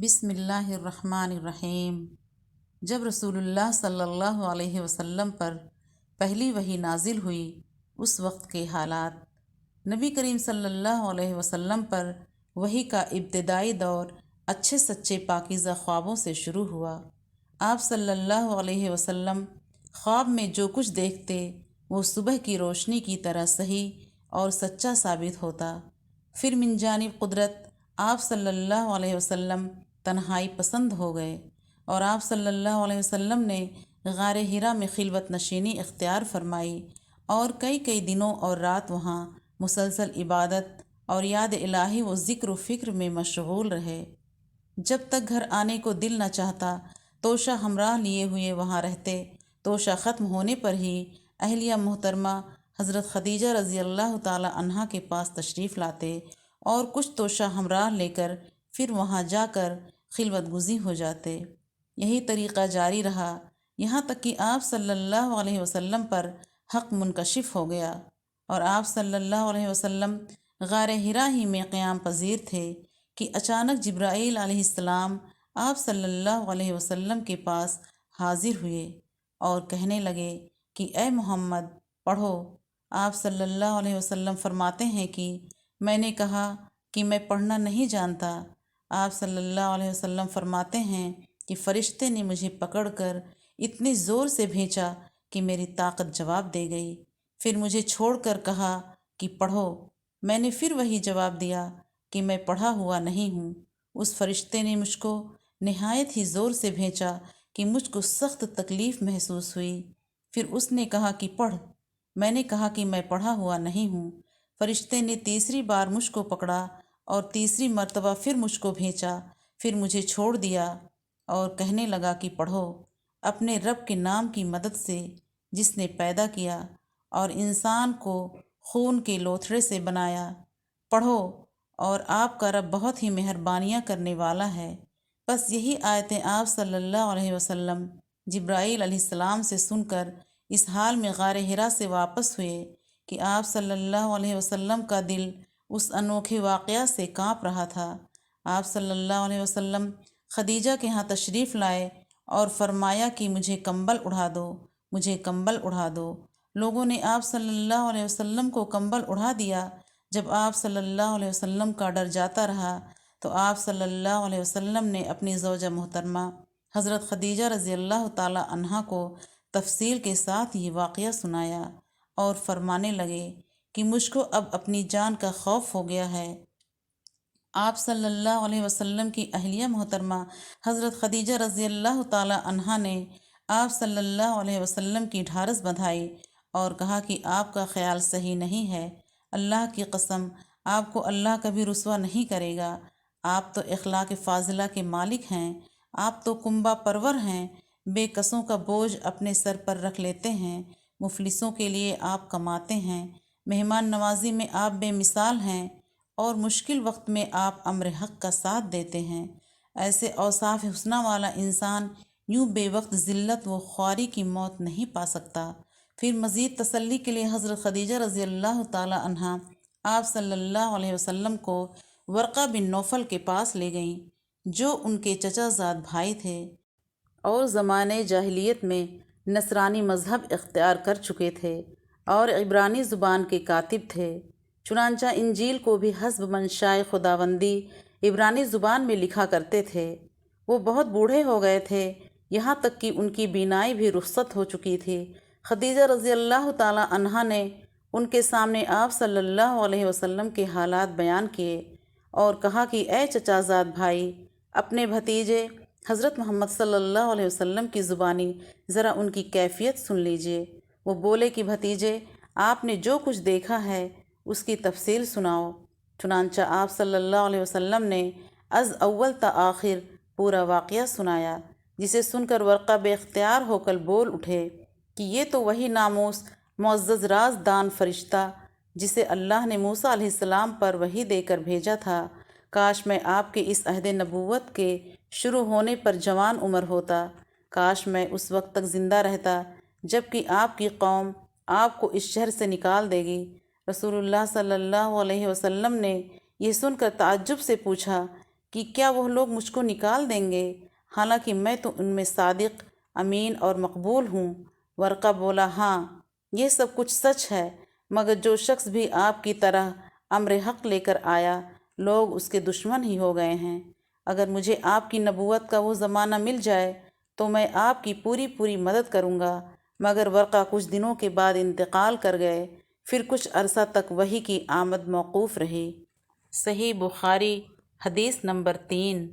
بسم اللہ الرحمن الرحیم۔ جب رسول اللہ صلی اللہ علیہ وسلم پر پہلی وحی نازل ہوئی اس وقت کے حالات۔ نبی کریم صلی اللہ علیہ وسلم پر وحی کا ابتدائی دور اچھے سچے پاکیزہ خوابوں سے شروع ہوا۔ آپ صلی اللہ علیہ وسلم خواب میں جو کچھ دیکھتے وہ صبح کی روشنی کی طرح صحیح اور سچا ثابت ہوتا۔ پھر من جانب قدرت آپ صلی اللہ علیہ وسلم تنہائی پسند ہو گئے اور آپ صلی اللہ علیہ وسلم نے غار حرا میں خلوت نشینی اختیار فرمائی اور کئی دنوں اور رات وہاں مسلسل عبادت اور یاد الہی و ذکر و فکر میں مشغول رہے۔ جب تک گھر آنے کو دل نہ چاہتا توشہ ہمراہ لیے ہوئے وہاں رہتے۔ توشہ ختم ہونے پر ہی اہلیہ محترمہ حضرت خدیجہ رضی اللہ تعالی عنہا کے پاس تشریف لاتے اور کچھ توشہ ہمراہ لے کر پھر وہاں جا کر خلوت گزی ہو جاتے۔ یہی طریقہ جاری رہا یہاں تک کہ آپ صلی اللہ علیہ وسلم پر حق منکشف ہو گیا اور آپ صلی اللہ علیہ وسلم غار حرا ہی میں قیام پذیر تھے کہ اچانک جبرائیل علیہ السلام آپ صلی اللہ علیہ وسلم کے پاس حاضر ہوئے اور کہنے لگے کہ اے محمد پڑھو۔ آپ صلی اللہ علیہ وسلم فرماتے ہیں کہ میں نے کہا کہ میں پڑھنا نہیں جانتا۔ آپ صلی اللہ علیہ وسلم فرماتے ہیں کہ فرشتے نے مجھے پکڑ کر اتنے زور سے بھینچا کہ میری طاقت جواب دے گئی۔ پھر مجھے چھوڑ کر کہا کہ پڑھو۔ میں نے پھر وہی جواب دیا کہ میں پڑھا ہوا نہیں ہوں۔ اس فرشتے نے مجھ کو نہایت ہی زور سے بھینچا کہ مجھ کو سخت تکلیف محسوس ہوئی۔ پھر اس نے کہا کہ پڑھ۔ میں نے کہا کہ میں پڑھا ہوا نہیں ہوں۔ فرشتے نے تیسری بار مجھ کو پکڑا اور تیسری مرتبہ پھر مجھ کو بھینچا، پھر مجھے چھوڑ دیا اور کہنے لگا کہ پڑھو اپنے رب کے نام کی مدد سے جس نے پیدا کیا اور انسان کو خون کے لوتھڑے سے بنایا۔ پڑھو اور آپ کا رب بہت ہی مہربانیاں کرنے والا ہے۔ بس یہی آیتیں آپ صلی اللہ علیہ وسلم جبرائیل علیہ السلام سے سن کر اس حال میں غار حرا سے واپس ہوئے کہ آپ صلی اللہ علیہ وسلم کا دل اس انوکھے واقعہ سے کانپ رہا تھا۔ آپ صلی اللہ علیہ وسلم خدیجہ کے ہاں تشریف لائے اور فرمایا کہ مجھے کمبل اڑا دو، مجھے کمبل اڑا دو۔ لوگوں نے آپ صلی اللہ علیہ وسلم کو کمبل اڑا دیا۔ جب آپ صلی اللہ علیہ وسلم کا ڈر جاتا رہا تو آپ صلی اللہ علیہ وسلم نے اپنی زوجہ محترمہ حضرت خدیجہ رضی اللہ تعالی عنہا کو تفصیل کے ساتھ یہ واقعہ سنایا اور فرمانے لگے کہ مجھ کو اب اپنی جان کا خوف ہو گیا ہے۔ آپ صلی اللہ علیہ وسلم کی اہلیہ محترمہ حضرت خدیجہ رضی اللہ تعالی عنہا نے آپ صلی اللہ علیہ وسلم کی ڈھارس بندھائی اور کہا کہ آپ کا خیال صحیح نہیں ہے۔ اللہ کی قسم آپ کو اللہ کبھی رسوا نہیں کرے گا۔ آپ تو اخلاق فاضلہ کے مالک ہیں۔ آپ تو کنبہ پرور ہیں۔ بے کسوں کا بوجھ اپنے سر پر رکھ لیتے ہیں۔ مفلسوں کے لیے آپ کماتے ہیں۔ مہمان نوازی میں آپ بے مثال ہیں اور مشکل وقت میں آپ امر حق کا ساتھ دیتے ہیں۔ ایسے اوصاف حسنہ والا انسان یوں بے وقت ذلت و خواری کی موت نہیں پا سکتا۔ پھر مزید تسلی کے لیے حضرت خدیجہ رضی اللہ تعالی عنہا آپ صلی اللہ علیہ وسلم کو ورقہ بن نوفل کے پاس لے گئیں جو ان کے چچا زاد بھائی تھے اور زمانے جاہلیت میں نصرانی مذہب اختیار کر چکے تھے اور عبرانی زبان کے کاتب تھے۔ چنانچہ انجیل کو بھی حسب منشائے خداوندی عبرانی زبان میں لکھا کرتے تھے۔ وہ بہت بوڑھے ہو گئے تھے یہاں تک کہ ان کی بینائی بھی رخصت ہو چکی تھی۔ خدیجہ رضی اللہ تعالی عنہا نے ان کے سامنے آپ صلی اللہ علیہ وسلم کے حالات بیان کیے اور کہا کہ اے چچا زاد بھائی، اپنے بھتیجے حضرت محمد صلی اللہ علیہ وسلم کی زبانی ذرا ان کی کیفیت سن لیجئے۔ وہ بولے کہ بھتیجے، آپ نے جو کچھ دیکھا ہے اس کی تفصیل سناؤ۔ چنانچہ آپ صلی اللہ علیہ وسلم نے از اول تا آخر پورا واقعہ سنایا، جسے سن کر ورقہ بے اختیار ہو کر بول اٹھے کہ یہ تو وہی ناموس معزز راز دان فرشتہ جسے اللہ نے موسیٰ علیہ السلام پر وحی دے کر بھیجا تھا۔ کاش میں آپ کے اس عہد نبوت کے شروع ہونے پر جوان عمر ہوتا۔ کاش میں اس وقت تک زندہ رہتا جب کہ آپ کی قوم آپ کو اس شہر سے نکال دے گی۔ رسول اللہ صلی اللہ علیہ وسلم نے یہ سن کر تعجب سے پوچھا کہ کیا وہ لوگ مجھ کو نکال دیں گے، حالانکہ میں تو ان میں صادق، امین اور مقبول ہوں؟ ورقہ بولا، ہاں یہ سب کچھ سچ ہے، مگر جو شخص بھی آپ کی طرح امر حق لے کر آیا، لوگ اس کے دشمن ہی ہو گئے ہیں۔ اگر مجھے آپ کی نبوت کا وہ زمانہ مل جائے تو میں آپ کی پوری مدد کروں گا۔ مگر ورقہ کچھ دنوں کے بعد انتقال کر گئے، پھر کچھ عرصہ تک وحی کی آمد موقوف رہی۔ صحیح بخاری، حدیث نمبر 3۔